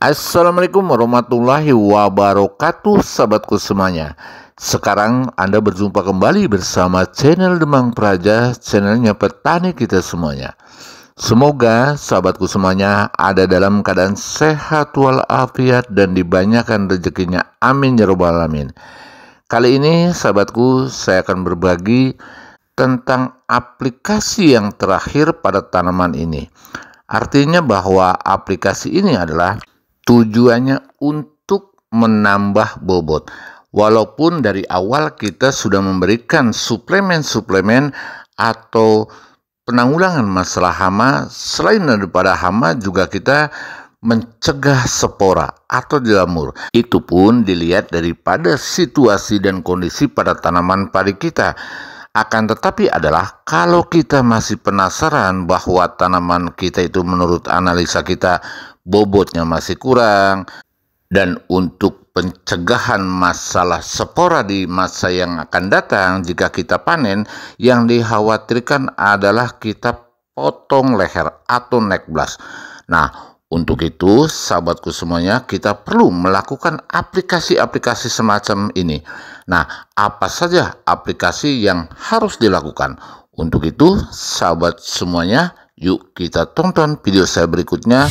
Assalamualaikum warahmatullahi wabarakatuh, sahabatku semuanya. Sekarang Anda berjumpa kembali bersama channel Demang Praja, channelnya petani kita semuanya. Semoga sahabatku semuanya ada dalam keadaan sehat walafiat dan dibanyakan rezekinya. Amin ya robbal alamin. Kali ini sahabatku, saya akan berbagi tentang aplikasi yang terakhir pada tanaman ini. Artinya bahwa aplikasi ini adalah tujuannya untuk menambah bobot. Walaupun dari awal kita sudah memberikan suplemen-suplemen atau penanggulangan masalah hama, selain daripada hama juga kita mencegah spora atau jamur. Itu pun dilihat daripada situasi dan kondisi pada tanaman padi kita. Akan tetapi adalah kalau kita masih penasaran bahwa tanaman kita itu menurut analisa kita bobotnya masih kurang, dan untuk pencegahan masalah spora di masa yang akan datang jika kita panen, yang dikhawatirkan adalah kita potong leher atau neck blast. Nah, untuk itu sahabatku semuanya, kita perlu melakukan aplikasi-aplikasi semacam ini. Nah, apa saja aplikasi yang harus dilakukan? Untuk itu sahabat semuanya, yuk kita tonton video saya berikutnya.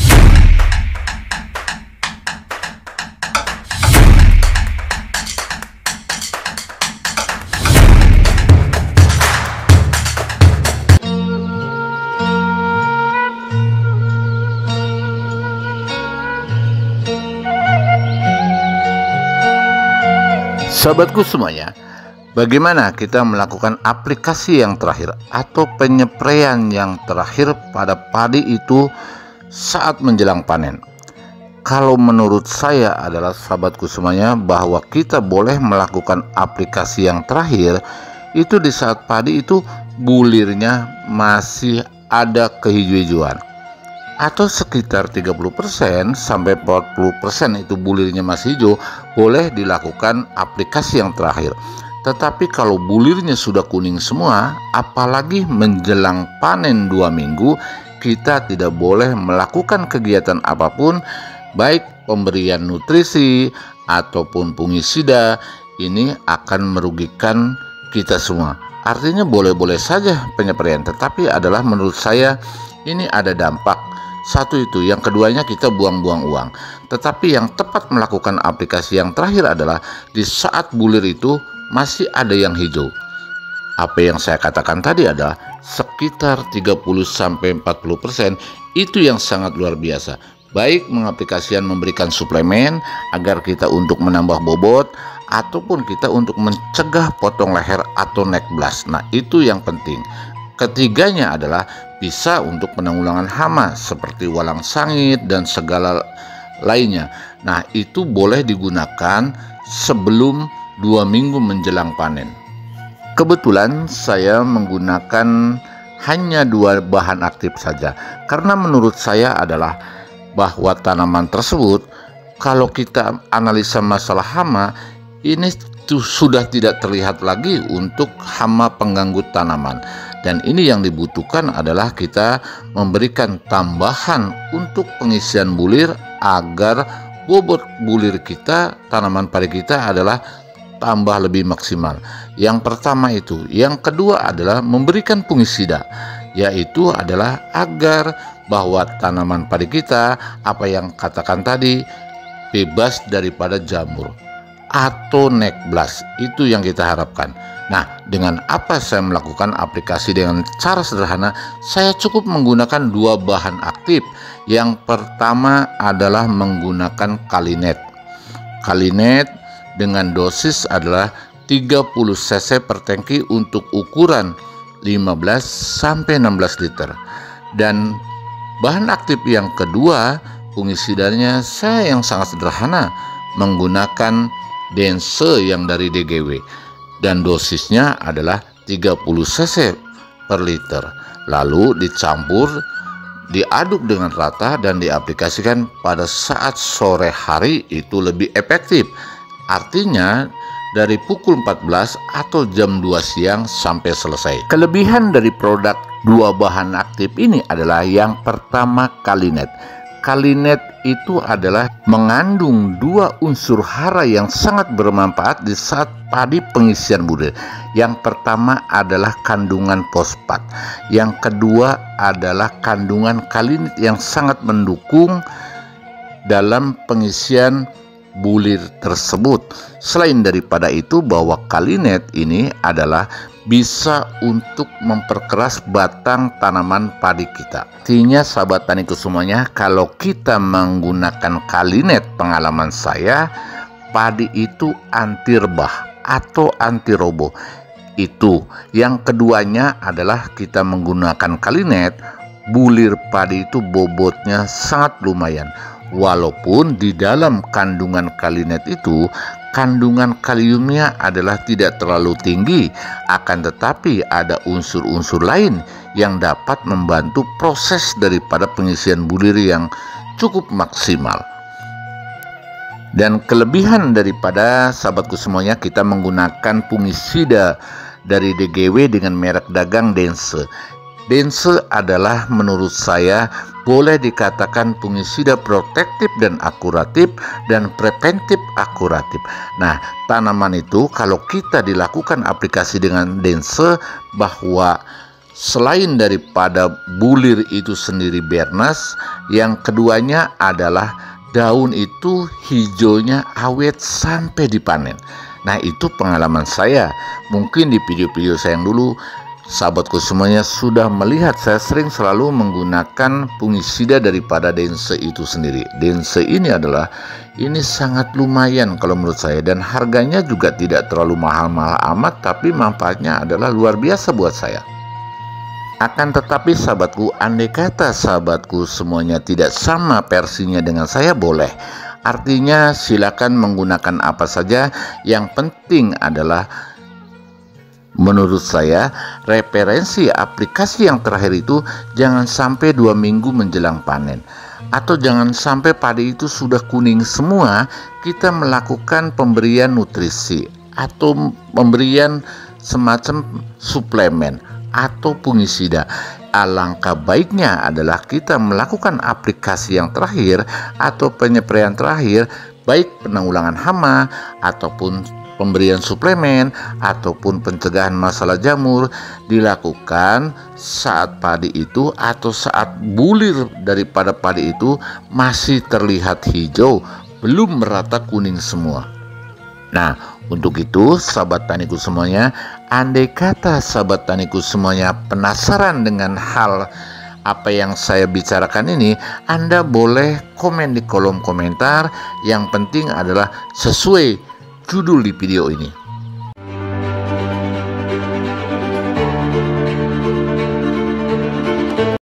Sahabatku semuanya, bagaimana kita melakukan aplikasi yang terakhir atau penyepraian yang terakhir pada padi itu saat menjelang panen? Kalau menurut saya adalah sahabatku semuanya, bahwa kita boleh melakukan aplikasi yang terakhir itu di saat padi itu bulirnya masih ada kehijau-hijauan, atau sekitar 30% sampai 40% itu bulirnya masih hijau, boleh dilakukan aplikasi yang terakhir. Tetapi kalau bulirnya sudah kuning semua, apalagi menjelang panen 2 minggu, kita tidak boleh melakukan kegiatan apapun, baik pemberian nutrisi ataupun fungisida. Ini akan merugikan kita semua. Artinya boleh-boleh saja penyepraian, tetapi adalah menurut saya ini ada dampak. Satu itu, yang keduanya kita buang-buang uang. Tetapi yang tepat melakukan aplikasi yang terakhir adalah di saat bulir itu masih ada yang hijau. Apa yang saya katakan tadi adalah sekitar 30-40%, itu yang sangat luar biasa. Baik mengaplikasikan memberikan suplemen agar kita untuk menambah bobot, ataupun kita untuk mencegah potong leher atau neck blast. Nah, itu yang penting. Ketiganya adalah bisa untuk penanggulangan hama seperti walang sangit dan segala lainnya. Nah, itu boleh digunakan sebelum 2 minggu menjelang panen. Kebetulan saya menggunakan hanya 2 bahan aktif saja, karena menurut saya adalah bahwa tanaman tersebut kalau kita analisa masalah hama ini sudah tidak terlihat lagi untuk hama pengganggu tanaman. Dan ini yang dibutuhkan adalah kita memberikan tambahan untuk pengisian bulir agar bobot bulir kita, tanaman padi kita adalah tambah lebih maksimal. Yang pertama itu. Yang kedua adalah memberikan fungisida, yaitu adalah agar bahwa tanaman padi kita, apa yang katakan tadi, bebas daripada jamur atau neck blast. Itu yang kita harapkan. Nah, dengan apa saya melakukan aplikasi dengan cara sederhana? Saya cukup menggunakan 2 bahan aktif. Yang pertama adalah menggunakan Kalinet. Kalinet dengan dosis adalah 30 cc per tangki untuk ukuran 15-16 liter. Dan bahan aktif yang kedua, fungisidanya saya yang sangat sederhana, menggunakan Dense yang dari DGW. Dan dosisnya adalah 30 cc per liter. Lalu dicampur, diaduk dengan rata dan diaplikasikan pada saat sore hari, itu lebih efektif. Artinya dari pukul 14 atau jam 2 siang sampai selesai. Kelebihan dari produk 2 bahan aktif ini adalah yang pertama Kalinet. Kalinet itu adalah mengandung dua unsur hara yang sangat bermanfaat di saat padi pengisian bulir. Yang pertama adalah kandungan fosfat, yang kedua adalah kandungan kalinet yang sangat mendukung dalam pengisian bulir tersebut. Selain daripada itu, bahwa kalinet ini adalah bisa untuk memperkeras batang tanaman padi kita. Artinya sahabat taniku semuanya, kalau kita menggunakan kalinet, pengalaman saya, padi itu anti rebah atau anti roboh. Itu. Yang keduanya adalah kita menggunakan kalinet, bulir padi itu bobotnya sangat lumayan. Walaupun di dalam kandungan kalinet itu kandungan kaliumnya adalah tidak terlalu tinggi, akan tetapi ada unsur-unsur lain yang dapat membantu proses daripada pengisian bulir yang cukup maksimal. Dan kelebihan daripada sahabatku semuanya, kita menggunakan fungisida dari DGW dengan merek dagang Dense. Dense adalah menurut saya boleh dikatakan fungisida protektif dan akuratif dan preventif akuratif. Nah, tanaman itu kalau kita dilakukan aplikasi dengan Dense, bahwa selain daripada bulir itu sendiri bernas, yang keduanya adalah daun itu hijaunya awet sampai dipanen. Nah, itu pengalaman saya. Mungkin di video-video saya yang dulu, sahabatku semuanya sudah melihat saya sering selalu menggunakan fungisida daripada Dense itu sendiri. Dense ini sangat lumayan kalau menurut saya, dan harganya juga tidak terlalu mahal-mahal amat, tapi manfaatnya adalah luar biasa buat saya. Akan tetapi sahabatku, andai kata sahabatku semuanya tidak sama versinya dengan saya, boleh. Artinya silakan menggunakan apa saja, yang penting adalah menurut saya referensi aplikasi yang terakhir itu jangan sampai 2 minggu menjelang panen, atau jangan sampai padi itu sudah kuning semua kita melakukan pemberian nutrisi atau pemberian semacam suplemen atau fungisida. Alangkah baiknya adalah kita melakukan aplikasi yang terakhir atau penyepraian terakhir, baik penanggulangan hama ataupun pemberian suplemen ataupun pencegahan masalah jamur, dilakukan saat padi itu atau saat bulir daripada padi itu masih terlihat hijau, belum merata kuning semua. Nah, untuk itu sahabat taniku semuanya, andai kata sahabat taniku semuanya penasaran dengan hal apa yang saya bicarakan ini, Anda boleh komen di kolom komentar. Yang penting adalah sesuai judul di video ini.